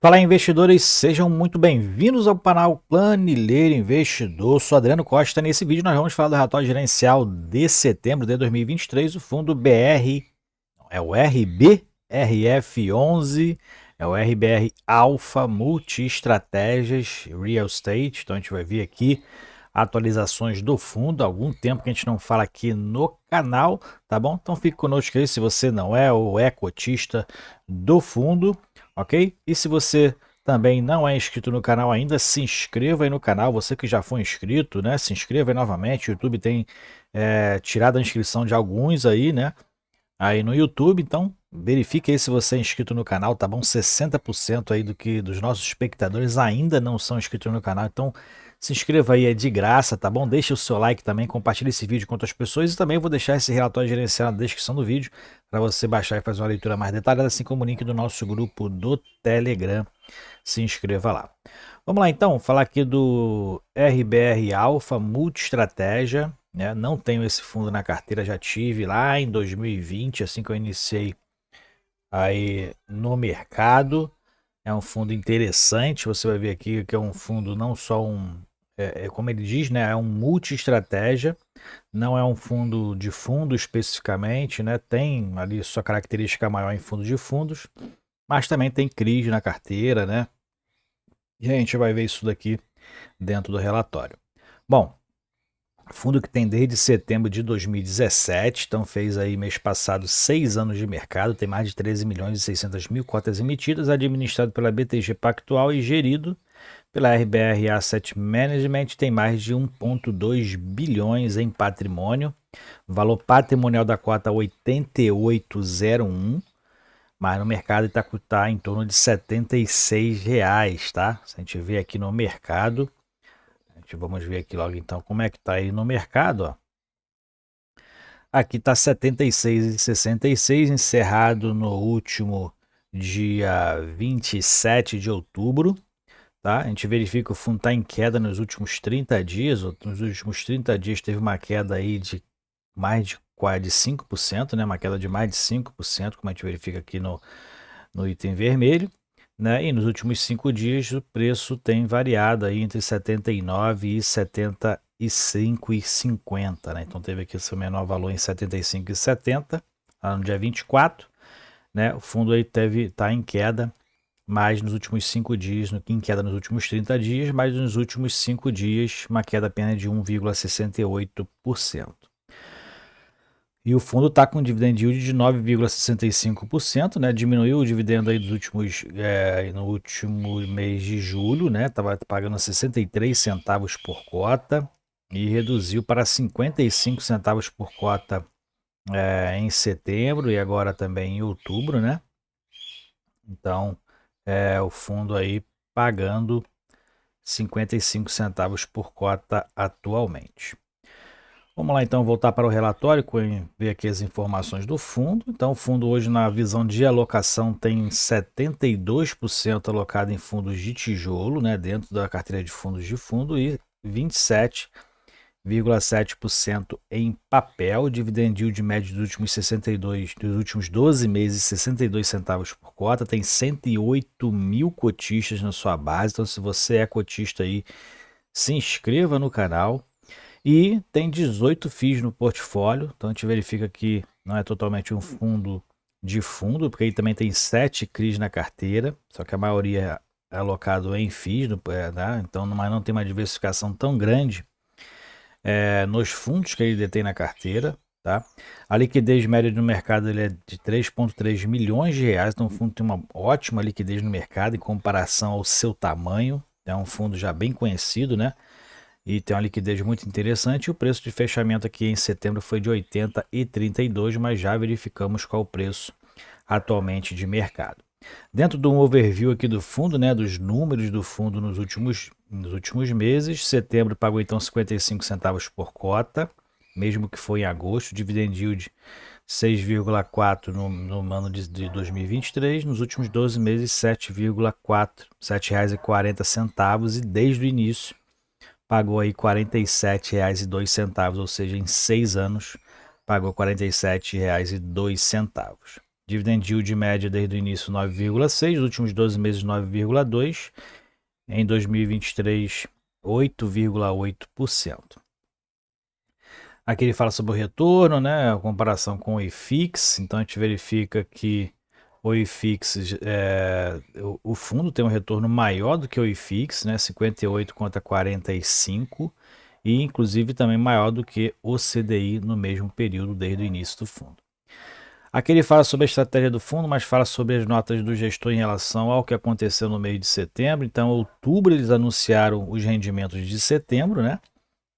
Fala, investidores, sejam muito bem-vindos ao canal Planilheiro Investidor. Sou Adriano Costa. Nesse vídeo nós vamos falar do relatório gerencial de setembro de 2023 do fundo BR, é o RBRF11, é o RBR Alpha Multi-Estratégias Real Estate. Então a gente vai ver aqui atualizações do fundo, há algum tempo que a gente não fala aqui no canal, tá bom? Então fique conosco aí se você não é ou é cotista do fundo, ok? E se você também não é inscrito no canal ainda, se inscreva aí no canal. Você que já foi inscrito, né? Se inscreva aí novamente. O YouTube tem tirado a inscrição de alguns aí, né? Aí no YouTube, então verifique aí se você é inscrito no canal, tá bom? 60% aí dos nossos espectadores ainda não são inscritos no canal, então se inscreva aí, é de graça, tá bom? Deixe o seu like também, compartilhe esse vídeo com outras pessoas e também vou deixar esse relatório gerencial na descrição do vídeo para você baixar e fazer uma leitura mais detalhada, assim como o link do nosso grupo do Telegram. Se inscreva lá. Vamos lá então, falar aqui do RBR Alpha Multi-Estratégia, né? Não tenho esse fundo na carteira, já tive lá em 2020, assim que eu iniciei aí no mercado. É um fundo interessante, você vai ver aqui que é um fundo não só como ele diz, né? É um multi-estratégia, não é um fundo de fundo especificamente, né? Tem ali sua característica maior em fundos de fundos, mas também tem CRIs na carteira, né? E a gente vai ver isso daqui dentro do relatório. Bom, fundo que tem desde setembro de 2017, então fez aí mês passado 6 anos de mercado, tem mais de 13 milhões e 600 mil cotas emitidas, administrado pela BTG Pactual e gerido pela RBR Asset Management, tem mais de 1,2 bilhões em patrimônio, valor patrimonial da cota 8801, mas no mercado está em torno de R$ 76, tá? Se a gente ver aqui no mercado, vamos ver aqui logo então como é que está aí no mercado, ó. Aqui está 76,66, encerrado no último dia 27 de outubro, tá? A gente verifica que o fundo está em queda nos últimos 30 dias, nos últimos 30 dias teve uma queda aí de mais de quase 5%, né? Uma queda de mais de 5%, como a gente verifica aqui no item vermelho, né? E nos últimos 5 dias o preço tem variado aí entre 79 e 75,50, né? Então teve aqui seu menor valor em 75,70 lá no dia 24, né? O fundo aí tá em queda, mas nos últimos 5 dias, em queda nos últimos 30 dias, mas nos últimos 5 dias uma queda apenas de 1,68%. E o fundo está com dividend yield de 9,65%, né? Diminuiu o dividendo aí no último mês de julho, né? Estava pagando 63 centavos por cota e reduziu para 55 centavos por cota em setembro e agora também em outubro, né? Então, o fundo aí pagando 55 centavos por cota atualmente. Vamos lá então voltar para o relatório, ver aqui as informações do fundo. Então o fundo hoje na visão de alocação tem 72% alocado em fundos de tijolo, né, dentro da carteira de fundos de fundo e 27,7% em papel, dividend yield médio dos últimos 12 meses, 62 centavos por cota, tem 108 mil cotistas na sua base, então se você é cotista aí, se inscreva no canal. E tem 18 FIIs no portfólio, então a gente verifica que não é totalmente um fundo de fundo, porque aí também tem 7 CRIs na carteira, só que a maioria é alocado em FIIs, né? Então mas não tem uma diversificação tão grande nos fundos que ele detém na carteira. Tá? A liquidez média do mercado ele é de 3,3 milhões de reais, então o fundo tem uma ótima liquidez no mercado em comparação ao seu tamanho, é um fundo já bem conhecido, né? E tem uma liquidez muito interessante. O preço de fechamento aqui em setembro foi de 80,32, mas já verificamos qual o preço atualmente de mercado. Dentro de um overview aqui do fundo, né, dos números do fundo nos últimos meses, setembro pagou então 55 centavos por cota, mesmo que foi em agosto, dividend yield 6,4 no ano de 2023, nos últimos 12 meses 7,4, R$ 7,40 e desde o início pagou aí R$ 47,02, ou seja, em 6 anos pagou R$ 47,02. Dividend yield média desde o início 9,6, nos últimos 12 meses 9,2, em 2023 8,8%. Aqui ele fala sobre o retorno, né, a comparação com o IFIX, então a gente verifica que o IFIX, o fundo tem um retorno maior do que o IFIX, né, 58 contra 45, e inclusive também maior do que o CDI no mesmo período desde o início do fundo. Aqui ele fala sobre a estratégia do fundo, mas fala sobre as notas do gestor em relação ao que aconteceu no mês de setembro. Então, em outubro eles anunciaram os rendimentos de setembro, né?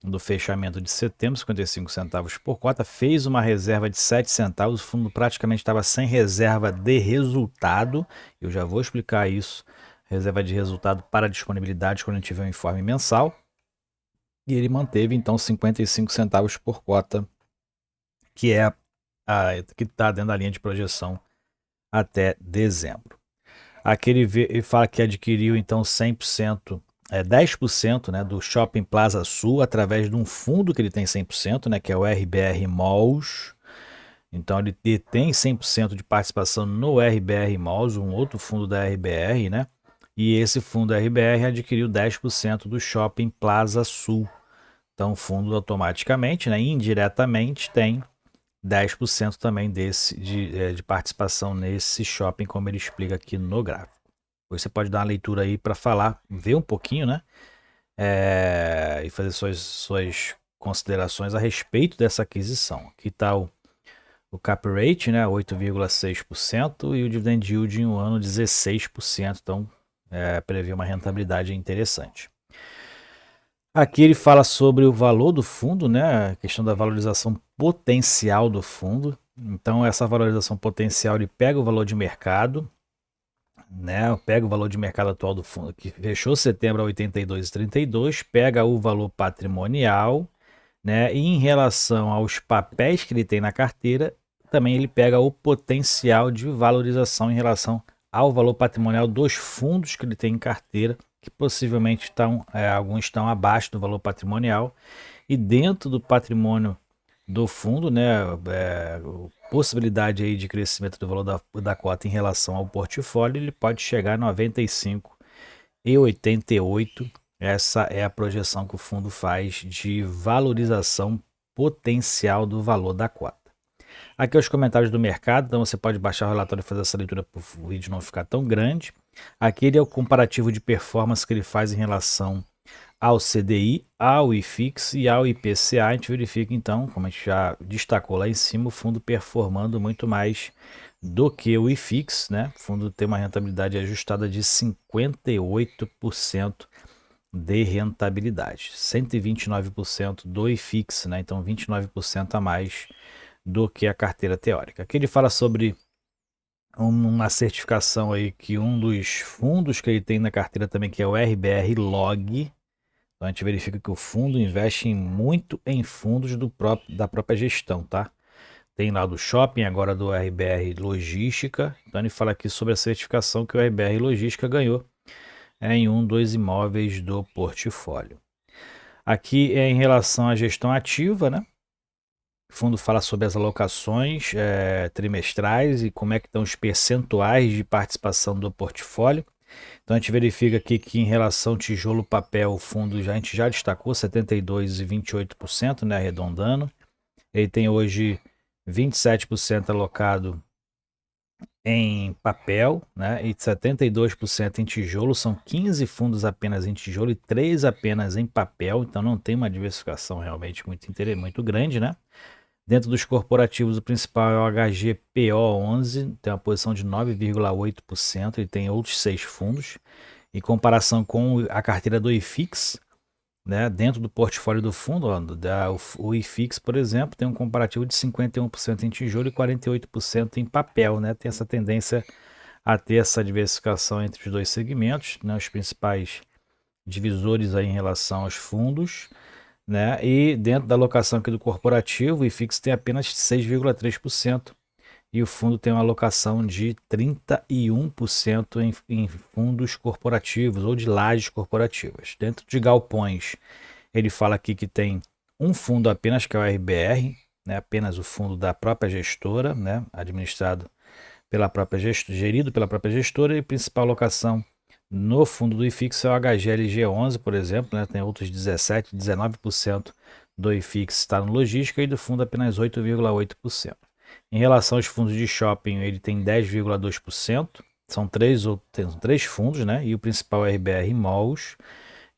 Do fechamento de setembro, 55 centavos por cota, fez uma reserva de 7 centavos, o fundo praticamente estava sem reserva de resultado, eu já vou explicar isso, reserva de resultado para disponibilidade quando a gente tiver um informe mensal, e ele manteve então 55 centavos por cota, que é que está dentro da linha de projeção até dezembro. Aqui ele fala que adquiriu então 100%, 10%, né, do Shopping Plaza Sul através de um fundo que ele tem 100%, né, que é o RBR Malls. Então ele tem 100% de participação no RBR Malls, um outro fundo da RBR, né? E esse fundo RBR adquiriu 10% do Shopping Plaza Sul. Então o fundo automaticamente, né, indiretamente tem 10% também de participação nesse shopping, como ele explica aqui no gráfico. Você pode dar uma leitura aí para falar, ver um pouquinho, né? E fazer suas considerações a respeito dessa aquisição. Aqui está o cap rate, né? 8,6% e o dividend yield em um ano 16%. Então, prevê uma rentabilidade interessante. Aqui ele fala sobre o valor do fundo, né? A questão da valorização potencial do fundo. Então, essa valorização potencial ele pega o valor de mercado, né? Pega o valor de mercado atual do fundo, que fechou setembro a 82,32, pega o valor patrimonial, né? E em relação aos papéis que ele tem na carteira, também ele pega o potencial de valorização em relação ao valor patrimonial dos fundos que ele tem em carteira, que possivelmente alguns estão abaixo do valor patrimonial, e dentro do patrimônio do fundo, né, possibilidade aí de crescimento do valor da cota em relação ao portfólio, ele pode chegar a 95,88. Essa é a projeção que o fundo faz de valorização potencial do valor da cota. Aqui os comentários do mercado, então você pode baixar o relatório e fazer essa leitura para o vídeo não ficar tão grande. Aqui ele é o comparativo de performance que ele faz em relação ao CDI, ao IFIX e ao IPCA. A gente verifica então, como a gente já destacou lá em cima, o fundo performando muito mais do que o IFIX, né? O fundo tem uma rentabilidade ajustada de 58% de rentabilidade, 129% do IFIX, né? Então 29% a mais do que a carteira teórica. Aqui ele fala sobre uma certificação aí que um dos fundos que ele tem na carteira também, que é o RBR Log. Então a gente verifica que o fundo investe muito em fundos da própria gestão, tá? Tem lá do shopping, agora do RBR Logística. Então ele fala aqui sobre a certificação que o RBR Logística ganhou em um dos imóveis do portfólio. Aqui é em relação à gestão ativa, né? O fundo fala sobre as alocações trimestrais e como é que estão os percentuais de participação do portfólio. Então a gente verifica aqui que em relação tijolo papel, o fundo a gente já destacou 72,28%, né, arredondando. Ele tem hoje 27% alocado em papel, né, e 72% em tijolo. São 15 fundos apenas em tijolo e 3 apenas em papel. Então não tem uma diversificação realmente muito grande, né? Dentro dos corporativos, o principal é o HGPO11, tem uma posição de 9,8%, ele tem outros 6 fundos. Em comparação com a carteira do IFIX, né, dentro do portfólio do fundo, o IFIX, por exemplo, tem um comparativo de 51% em tijolo e 48% em papel. Né, tem essa tendência a ter essa diversificação entre os dois segmentos, né, os principais divisores aí em relação aos fundos. Né? E dentro da alocação aqui do corporativo, o IFIX tem apenas 6,3% e o fundo tem uma alocação de 31% em fundos corporativos ou de lajes corporativas. Dentro de galpões, ele fala aqui que tem um fundo apenas, que é o RBR, né? Apenas o fundo da própria gestora, né? Administrado gerido pela própria gestora, e principal alocação no fundo do IFIX é o HGLG11, por exemplo, né? Tem outros 17, 19% do IFIX está no logística e do fundo apenas 8,8%. Em relação aos fundos de shopping, ele tem 10,2%, são três fundos, né? E o principal é RBR Malls,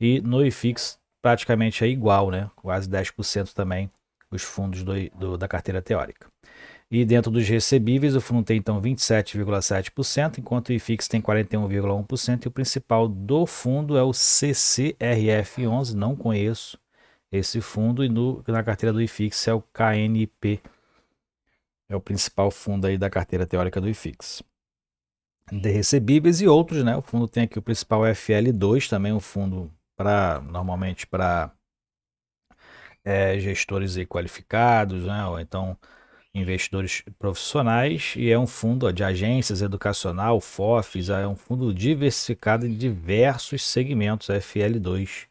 e no IFIX praticamente é igual, né? Quase 10% também os fundos da carteira teórica. E dentro dos recebíveis, o fundo tem então 27,7%, enquanto o IFIX tem 41,1%, e o principal do fundo é o CCRF11, não conheço esse fundo, e na carteira do IFIX é o KNP, é o principal fundo aí da carteira teórica do IFIX. De recebíveis e outros, né? O fundo tem aqui o principal FL2, também um fundo normalmente para gestores aí qualificados, né? Ou então investidores profissionais, e é um fundo de agências educacional, FOFs, é um fundo diversificado em diversos segmentos, FL2,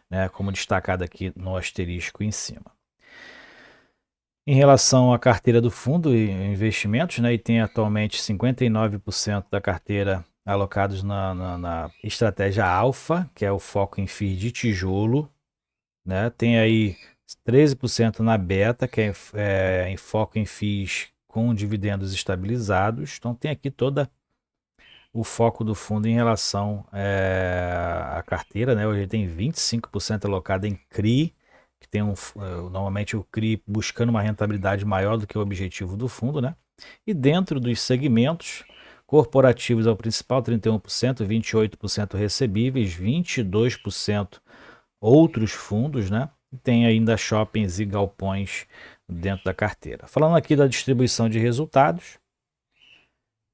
né, como destacado aqui no asterisco em cima. Em relação à carteira do fundo e investimentos, né, e tem atualmente 59% da carteira alocados na estratégia alfa, que é o foco em FIIs de tijolo, né, tem aí 13% na beta, que é em foco em FIIs com dividendos estabilizados. Então tem aqui todo o foco do fundo em relação à carteira, né? Hoje tem 25% alocado em CRI, que tem normalmente o CRI buscando uma rentabilidade maior do que o objetivo do fundo, né? E dentro dos segmentos, corporativos é o principal, 31%, 28% recebíveis, 22% outros fundos, né? Tem ainda shoppings e galpões dentro da carteira. Falando aqui da distribuição de resultados,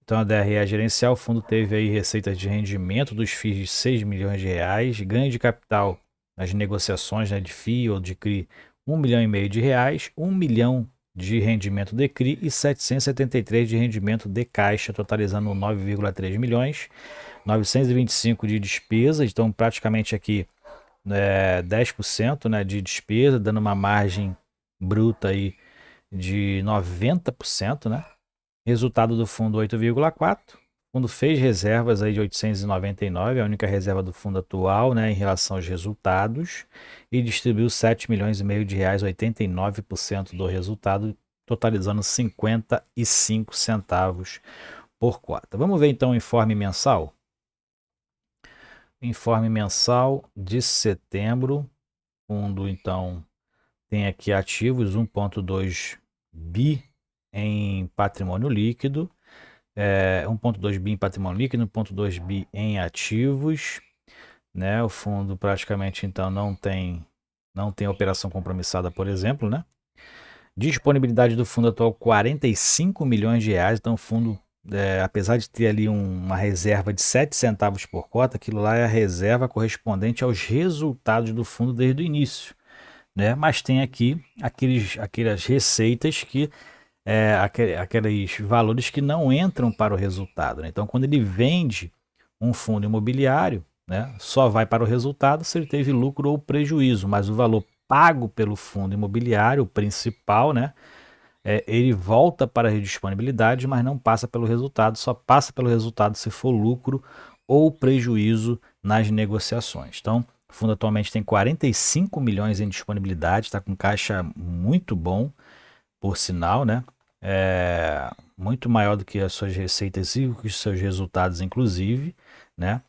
então a DRE gerencial, o fundo teve aí receitas de rendimento dos FIIs de 6 milhões de reais, ganho de capital nas negociações, né, de FII ou de CRI, 1,5 milhão de reais, 1 milhão de rendimento de CRI e 773 de rendimento de caixa, totalizando 9,3 milhões, 925 de despesas, então praticamente aqui 10%, né, de despesa, dando uma margem bruta aí de 90%, né? Resultado do fundo 8,4. O fundo fez reservas aí de 899, a única reserva do fundo atual, né, em relação aos resultados, e distribuiu 7 milhões e meio de reais, 89% do resultado, totalizando 55 centavos por cota. Vamos ver então o informe mensal? Informe mensal de setembro. Fundo, então, tem aqui ativos 1,2 bi em patrimônio líquido, 1,2 bi em patrimônio líquido, 1,2 bi em ativos, né? O fundo praticamente, então, não tem operação compromissada, por exemplo, né? Disponibilidade do fundo atual, 45 milhões de reais, então o fundo, apesar de ter ali uma reserva de 7 centavos por cota, aquilo lá é a reserva correspondente aos resultados do fundo desde o início, né? Mas tem aqui aquelas receitas que aqueles valores que não entram para o resultado, né? Então, quando ele vende um fundo imobiliário, né, só vai para o resultado se ele teve lucro ou prejuízo, mas o valor pago pelo fundo imobiliário, o principal, né, ele volta para a disponibilidade, mas não passa pelo resultado, só passa pelo resultado se for lucro ou prejuízo nas negociações. Então, o fundo atualmente tem 45 milhões em disponibilidade, está com caixa muito bom, por sinal, né? Muito maior do que as suas receitas e os seus resultados, inclusive, né?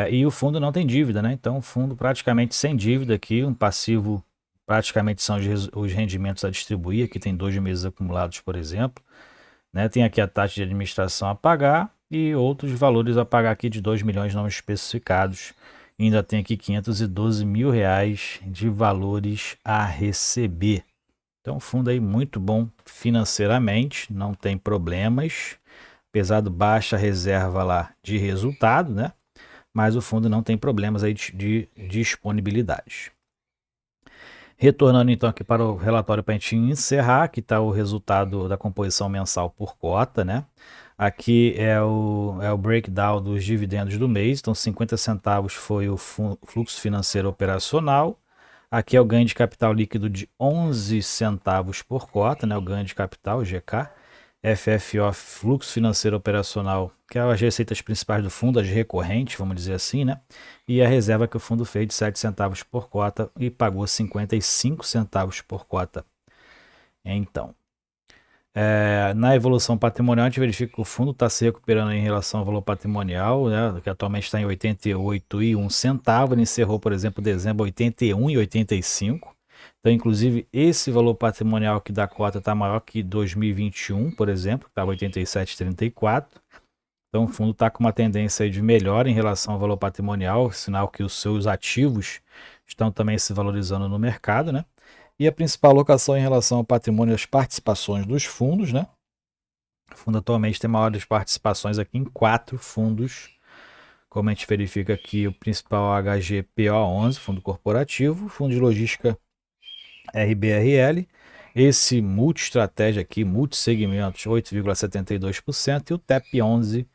E o fundo não tem dívida, né? Então, o fundo praticamente sem dívida aqui, um passivo praticamente são os rendimentos a distribuir, aqui tem 2 meses acumulados, por exemplo, né? Tem aqui a taxa de administração a pagar e outros valores a pagar aqui de 2 milhões não especificados. E ainda tem aqui 512 mil reais de valores a receber. Então, fundo aí muito bom financeiramente, não tem problemas, apesar do baixa reserva lá de resultado, né? Mas o fundo não tem problemas aí de disponibilidade. Retornando então aqui para o relatório para a gente encerrar, aqui está o resultado da composição mensal por cota, né? Aqui é o breakdown dos dividendos do mês, então 50 centavos foi o fluxo financeiro operacional. Aqui é o ganho de capital líquido de 11 centavos por cota, né? O ganho de capital, GK. FFO, fluxo financeiro operacional, que é as receitas principais do fundo, as recorrentes, vamos dizer assim, né? E a reserva que o fundo fez de 7 centavos por cota e pagou 55 centavos por cota. Então, na evolução patrimonial, a gente verifica que o fundo está se recuperando em relação ao valor patrimonial, né, que atualmente está em 88,01 centavos. Ele encerrou, por exemplo, dezembro 81,85. Então, inclusive, esse valor patrimonial aqui da cota está maior que 2021, por exemplo, que estava 87,34. Então, o fundo está com uma tendência de melhora em relação ao valor patrimonial, sinal que os seus ativos estão também se valorizando no mercado, né? E a principal alocação em relação ao patrimônio, as participações dos fundos, né? O fundo atualmente tem maiores participações aqui em 4 fundos. Como a gente verifica aqui, o principal HGPO11, fundo corporativo, fundo de logística RBRL, esse multi-estratégia aqui, multi-segmentos, 8,72%, e o TEP11,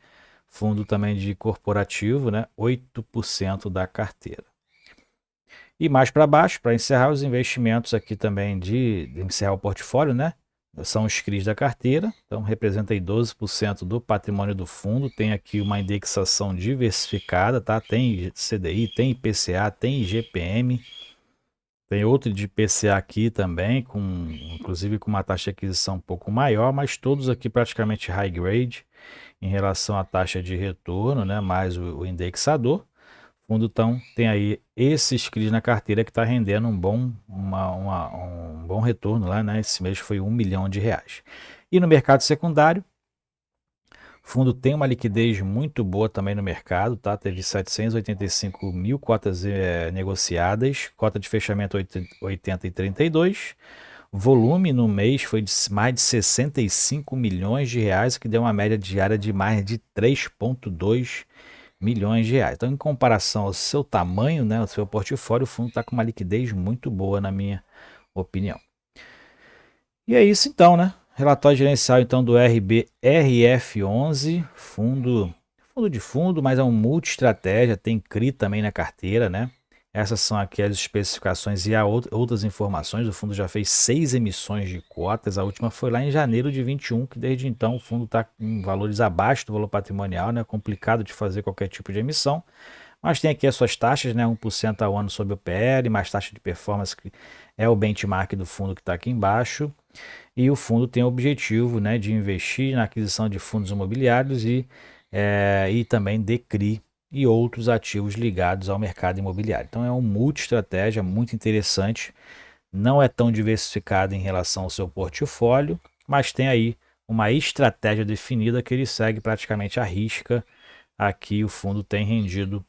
fundo também de corporativo, né, 8% da carteira. E mais para baixo, para encerrar os investimentos aqui também de encerrar o portfólio, né? São os CRIs da carteira, então representa aí 12% do patrimônio do fundo. Tem aqui uma indexação diversificada, tá? Tem CDI, tem IPCA, tem IGPM, tem outro de IPCA aqui também, inclusive com uma taxa de aquisição um pouco maior, mas todos aqui praticamente high grade em relação à taxa de retorno, né? Mais o indexador. O fundo então tem aí esses CRIs na carteira que está rendendo um bom retorno lá, né? Esse mês foi R$1 milhão. E no mercado secundário, o fundo tem uma liquidez muito boa também no mercado, tá? Teve 785 mil cotas negociadas, cota de fechamento 80,32. Volume no mês foi de mais de 65 milhões de reais, que deu uma média diária de mais de 3,2 milhões de reais. Então, em comparação ao seu tamanho, né, ao seu portfólio, o fundo está com uma liquidez muito boa, na minha opinião. E é isso então, né? Relatório gerencial então do RBRF11, fundo de fundo, mas é um multi-estratégia, tem CRI também na carteira, né? Essas são aqui as especificações e há outras informações. O fundo já fez 6 emissões de cotas, a última foi lá em janeiro de 21, que desde então o fundo está com valores abaixo do valor patrimonial, né? Complicado de fazer qualquer tipo de emissão. Mas tem aqui as suas taxas, né? 1% ao ano sobre o PL, mais taxa de performance, que é o benchmark do fundo que está aqui embaixo. E o fundo tem o objetivo, né, de investir na aquisição de fundos imobiliários e também de CRI e outros ativos ligados ao mercado imobiliário. Então é um multi-estratégia muito interessante, não é tão diversificado em relação ao seu portfólio, mas tem aí uma estratégia definida que ele segue praticamente à risca. Aqui o fundo tem rendido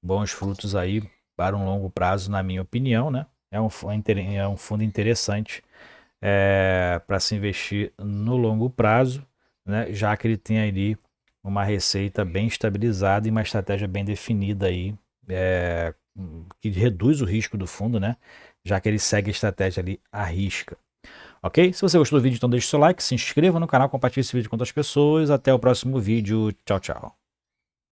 bons frutos aí para um longo prazo, na minha opinião, né? É um fundo interessante para se investir no longo prazo, né? Já que ele tem ali uma receita bem estabilizada e uma estratégia bem definida aí, que reduz o risco do fundo, né? Já que ele segue a estratégia ali à risca. Ok? Se você gostou do vídeo, então deixe seu like, se inscreva no canal, compartilhe esse vídeo com outras pessoas. Até o próximo vídeo. Tchau, tchau.